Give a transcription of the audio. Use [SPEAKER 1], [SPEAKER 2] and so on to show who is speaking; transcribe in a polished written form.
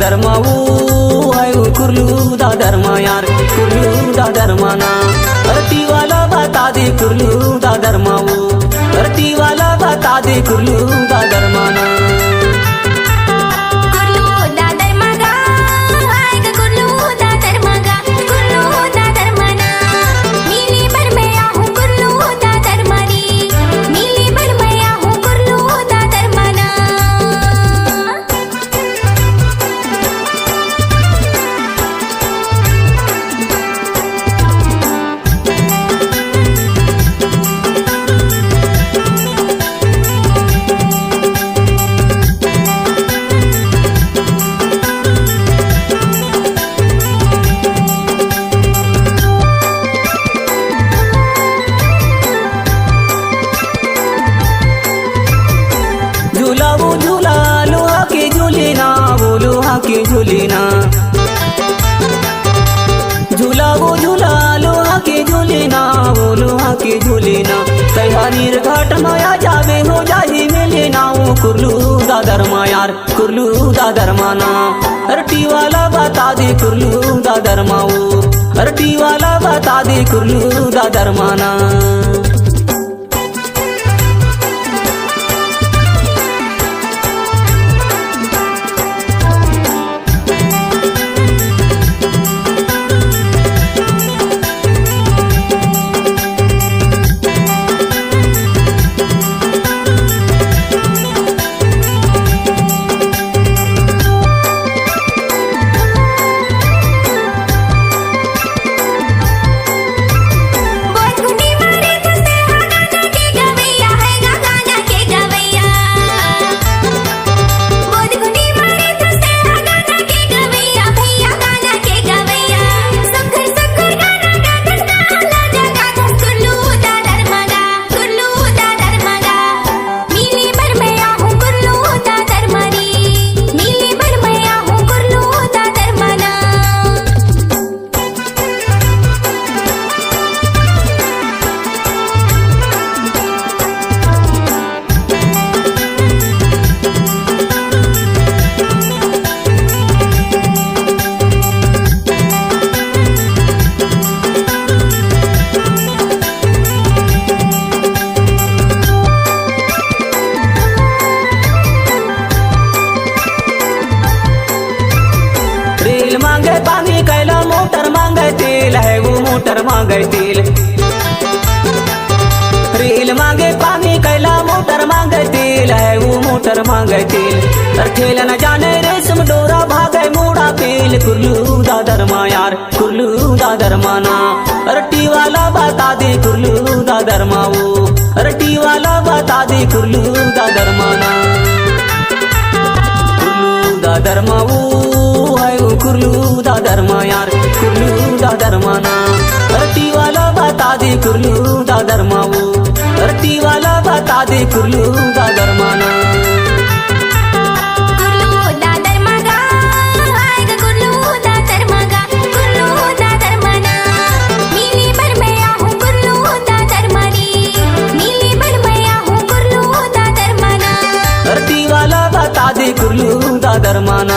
[SPEAKER 1] धर्माऊ है कुर्लू दा धर्मा यार कुर्लू दा धर्माना धरती वाला बता दे कुर्लू दा धर्माऊ धरती वाला बता दे कुर्लू दा धर्माना झूलाऊ झूला लोहा के झूलेना वो लोहा के झूलेना झूलाऊ झूला लोहा के झूलेना वो लोहा के झूलेना तैयारीर घाट नया जावे हो जाही मिलेना वो कुर्लू दा धर्मा यार कुर्लू दा धर्माना अरटी वाला बता दे कुर्लू दा धर्माऊ अरटी वाला बता दे कुर्लू दा धर्माना मांगे पानी कैला मोटर मांगे तेल है वो मोटर मांगे तेल रेल मांगे पानी कैला मोटर मांगे तेल है वो मोटर मांगे तेल तर ठेल न जाने रेशम डोरा भागे मोड़ा पेल कुर्लू दा धर्मा यार कुर्लू दा धर्माना अरटी वाला बता दे कुर्लू दा धर्माऊ अरटी वाला बता दे कुर्लू दा धर्माना कुर्लू दा धर्माऊ कुर्लू दा धर्मा यार कुर्लू दा धर्माना धरती वाला बता दे कुर्लू दा धर्माऊ धरती वाला बता दे कुर्लू दा धर्माना धरती वाला बता दे कुर्लू दा धर्माना।